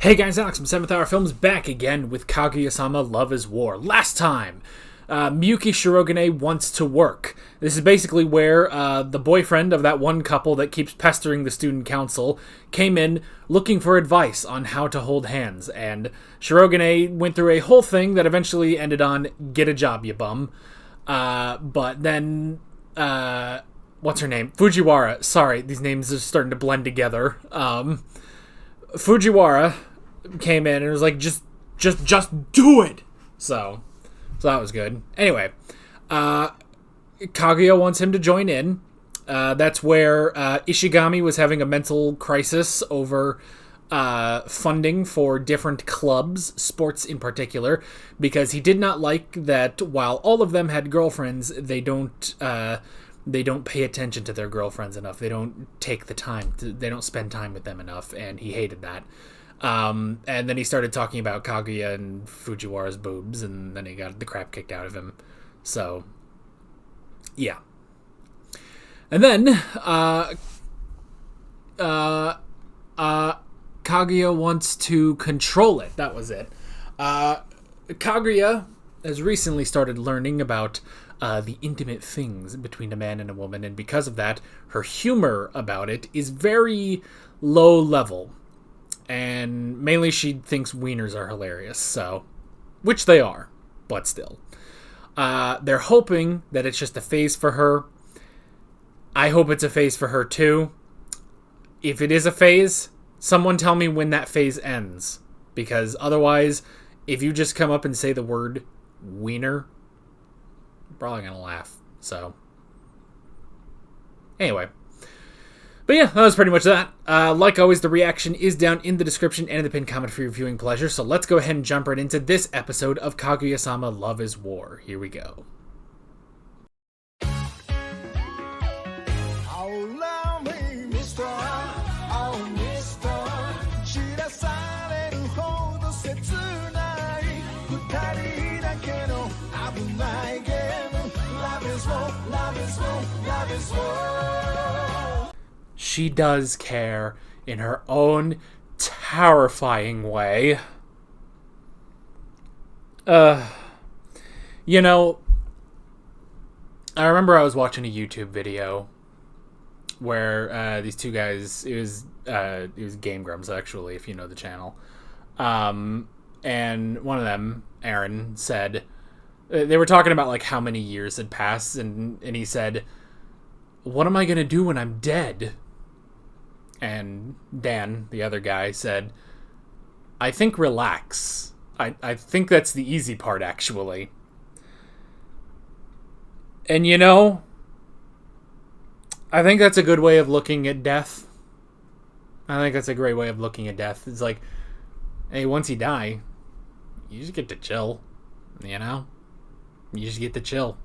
Hey guys, Alex from 7th Hour Films back again with Kaguya-Sama Love is War. Last time, Miyuki Shirogane wants to work. This is basically where the boyfriend of that one couple that keeps pestering the student council came in looking for advice on how to hold hands, and Shirogane went through a whole thing that eventually ended on, get a job, you bum. But then, what's her name? Fujiwara. Sorry, these names are starting to blend together. Fujiwara came in and was like, just do it. So that was good. Anyway, Kaguya wants him to join in. That's where Ishigami was having a mental crisis over funding for different clubs, sports in particular, because he did not like that while all of them had girlfriends, they don't pay attention to their girlfriends enough. They don't take the time. They don't spend time with them enough, and he hated that. And then he started talking about Kaguya and Fujiwara's boobs, and then he got the crap kicked out of him. So, yeah. And then, Kaguya wants to control it. That was it. Kaguya has recently started learning about the intimate things between a man and a woman, and because of that, her humor about it is very low level. And mainly she thinks wieners are hilarious, so... which they are, but still. They're hoping that it's just a phase for her. I hope it's a phase for her, too. If it is a phase, someone tell me when that phase ends. Because otherwise, if you just come up and say the word wiener, I'm probably gonna laugh, so... Anyway. But yeah, that was pretty much that. Like always, the reaction is down in the description and in the pinned comment for your viewing pleasure, so let's go ahead and jump right into this episode of Kaguya-Sama Love is War. Here we go. She does care in her own terrifying way. You know, I remember I was watching a YouTube video where these two guys, it was Game Grumps actually, if you know the channel, and one of them, Aaron, said, they were talking about like how many years had passed, and he said, what am I gonna do when I'm dead? And Dan, the other guy, said, I think relax. I think that's the easy part, actually. And you know, I think that's a good way of looking at death. I think that's a great way of looking at death. It's like, hey, once you die, you just get to chill, you know? You just get to chill.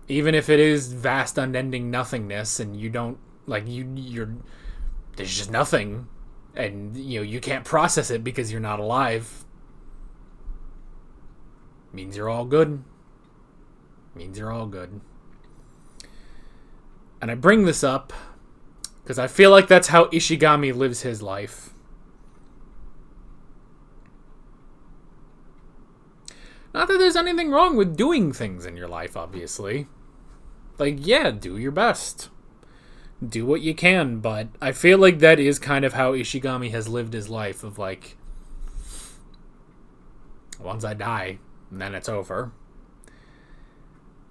Even if it is vast, unending nothingness, and you don't, like, you're there's just nothing, and, you know, you can't process it because you're not alive. Means you're all good. Means you're all good. And I bring this up because I feel like that's how Ishigami lives his life. Not that there's anything wrong with doing things in your life, obviously. Like, yeah, do your best. Do what you can, but I feel like that is kind of how Ishigami has lived his life, of like, once I die, then it's over.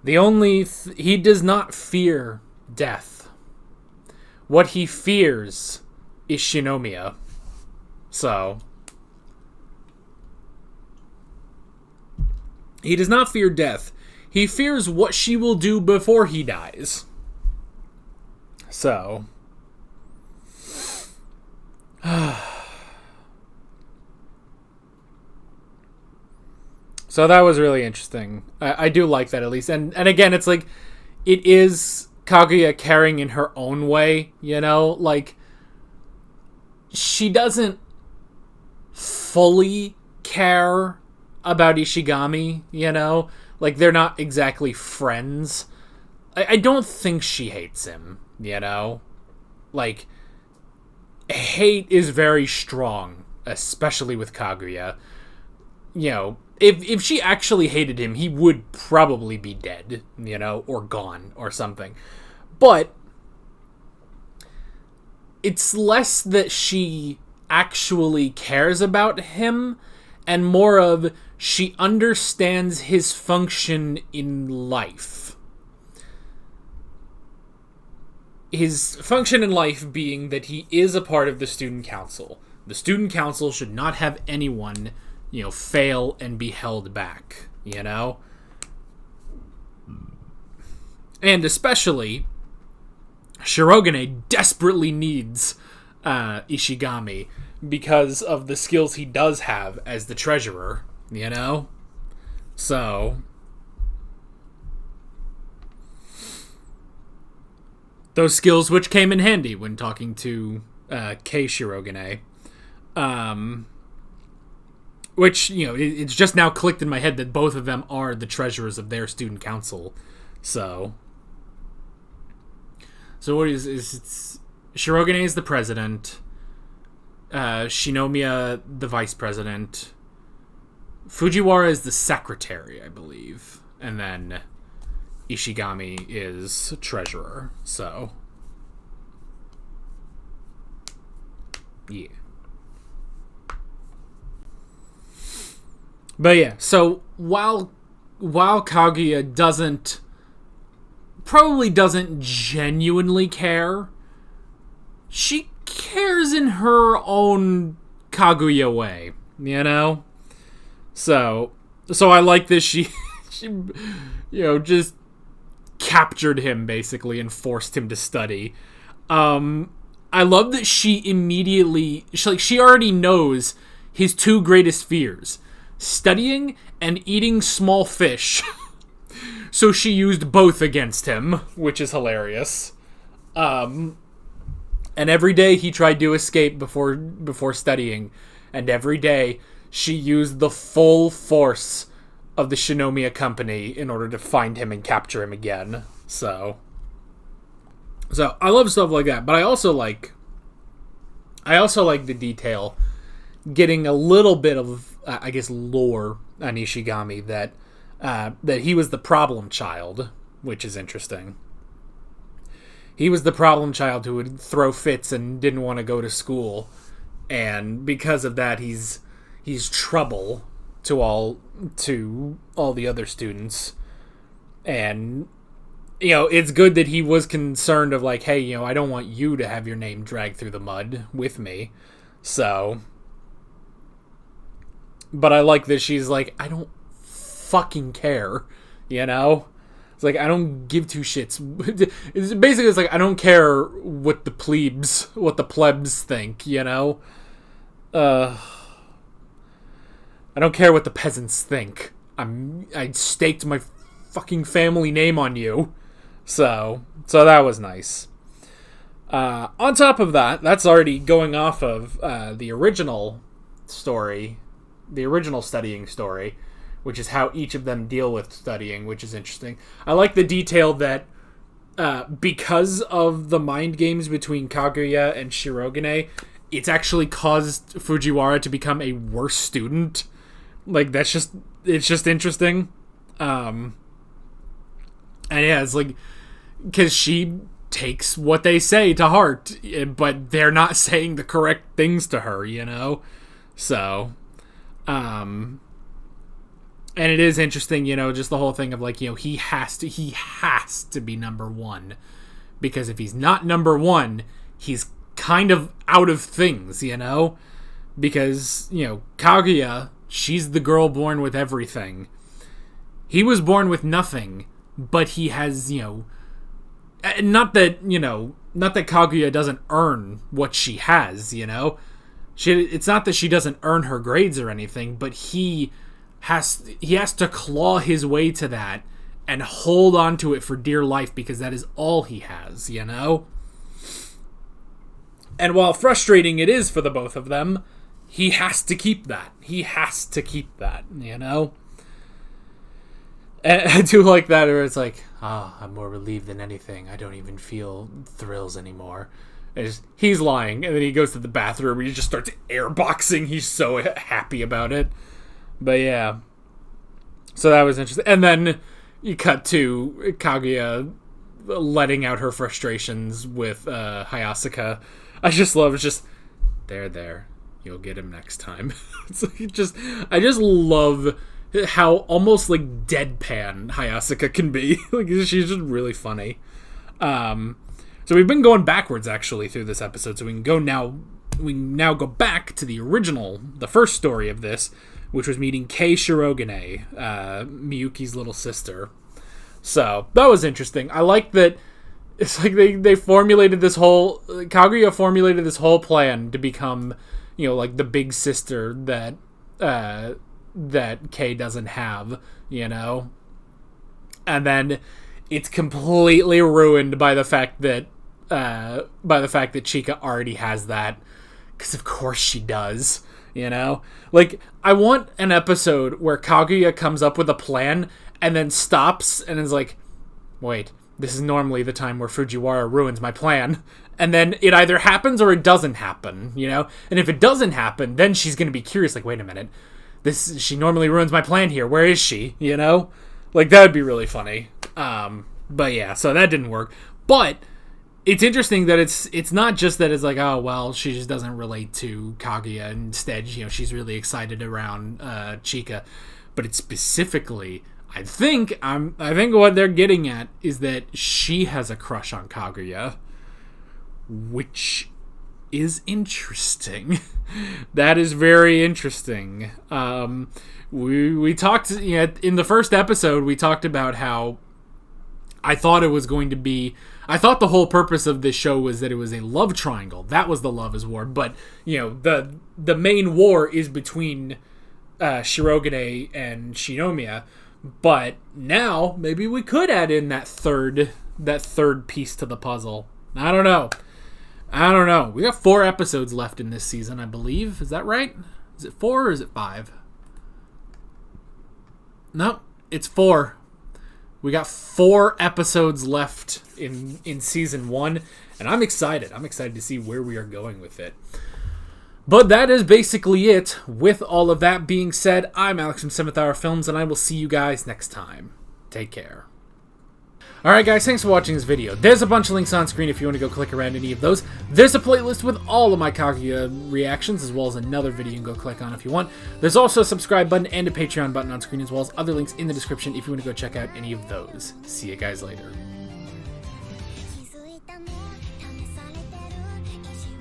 The only... he does not fear death. What he fears is Shinomiya. So... he does not fear death. He fears what she will do before he dies. So. So that was really interesting. I do like that, at least. And again, it's like, it is Kaguya caring in her own way, you know? Like, she doesn't fully care about Ishigami, you know? Like, they're not exactly friends. I don't think she hates him, you know? Like, hate is very strong, especially with Kaguya. You know, if she actually hated him, he would probably be dead, you know, or gone or something. But it's less that she actually cares about him and more of she understands his function in life. His function in life being that he is a part of the student council. The student council should not have anyone, you know, fail and be held back, you know? And especially, Shirogane desperately needs Ishigami because of the skills he does have as the treasurer, you know? So, those skills which came in handy when talking to Kei Shirogane. Which, you know, it's just now clicked in my head that both of them are the treasurers of their student council. So what it's Shirogane is the president, Shinomiya the vice president, Fujiwara is the secretary, I believe, and then Ishigami is treasurer. So yeah. But yeah, so while Kaguya probably doesn't genuinely care, she cares in her own Kaguya way, you know? So I like this. She you know, just captured him basically and forced him to study. I love that she already knows his two greatest fears: studying and eating small fish. So she used both against him, which is hilarious. And every day he tried to escape before studying, and every day she used the full force of the Shinomiya company in order to find him and capture him again. So I love stuff like that, but I also like the detail, getting a little bit of I guess lore on Ishigami that he was the problem child, which is interesting. He was the problem child who would throw fits and didn't want to go to school, and because of that, he's trouble to all the other students. And you know, it's good that he was concerned of like, hey, you know, I don't want you to have your name dragged through the mud with me. So, but I like that she's like, I don't fucking care, you know? It's like, I don't give two shits. It's like, I don't care what the plebs think, you know? I don't care what the peasants think. I staked my fucking family name on you. So that was nice. On top of that, that's already going off of the original story, the original studying story, which is how each of them deal with studying, which is interesting. I like the detail that because of the mind games between Kaguya and Shirogane, it's actually caused Fujiwara to become a worse student. Like, it's just interesting. And yeah, it's like, because she takes what they say to heart, but they're not saying the correct things to her, you know? So, and it is interesting, you know, just the whole thing of like, you know, he has to be number one, because if he's not number one, he's kind of out of things, you know? Because, you know, Kaguya, she's the girl born with everything. He was born with nothing, but he has, you know, not that Kaguya doesn't earn what she has, you know? It's not that she doesn't earn her grades or anything, but he has to claw his way to that and hold on to it for dear life, because that is all he has, you know? And while frustrating it is for the both of them, he has to keep that. He has to keep that, you know? And I do like that, where it's like, I'm more relieved than anything. I don't even feel thrills anymore. He's lying, and then he goes to the bathroom and he just starts airboxing. He's so happy about it. But yeah. So that was interesting. And then you cut to Kaguya letting out her frustrations with Hayasaka. I just love it's just there. You'll get him next time. I just love how almost like deadpan Hayasaka can be. Like she's just really funny. So we've been going backwards actually through this episode. So we now go back to the first story of this, which was meeting Kei Shirogane, Miyuki's little sister. So that was interesting. I like that. It's like they formulated this whole Kaguya formulated this whole plan to become, like the big sister that Kei doesn't have, and then it's completely ruined by the fact that Chika already has that, because of course she does. Like, I want an episode where Kaguya comes up with a plan and then stops and is like, wait, this is normally the time where Fujiwara ruins my plan. And then it either happens or it doesn't happen, And if it doesn't happen, then she's going to be curious, like, wait a minute. She normally ruins my plan here. Where is she, Like, that would be really funny. But yeah, so that didn't work. But it's interesting that it's not just that it's like, oh, well, she just doesn't relate to Kaguya. Instead, she's really excited around Chika. But it's specifically, I think what they're getting at is that she has a crush on Kaguya, which is interesting. That is very interesting. We talked, in the first episode, we talked about how I thought the whole purpose of this show was that it was a love triangle. That was the love is war. But, the main war is between Shirogane and Shinomiya. But now, maybe we could add in that third piece to the puzzle. I don't know. We got 4 episodes left in this season, I believe. Is that right? Is it 4 or is it 5? No, it's 4. We got 4 episodes left in season 1, and I'm excited. I'm excited to see where we are going with it. But that is basically it. With all of that being said, I'm Alex from 7th Hour Films, and I will see you guys next time. Take care. Alright guys, thanks for watching this video. There's a bunch of links on screen if you want to go click around any of those. There's a playlist with all of my Kaguya reactions, as well as another video you can go click on if you want. There's also a subscribe button and a Patreon button on screen, as well as other links in the description if you want to go check out any of those. See you guys later.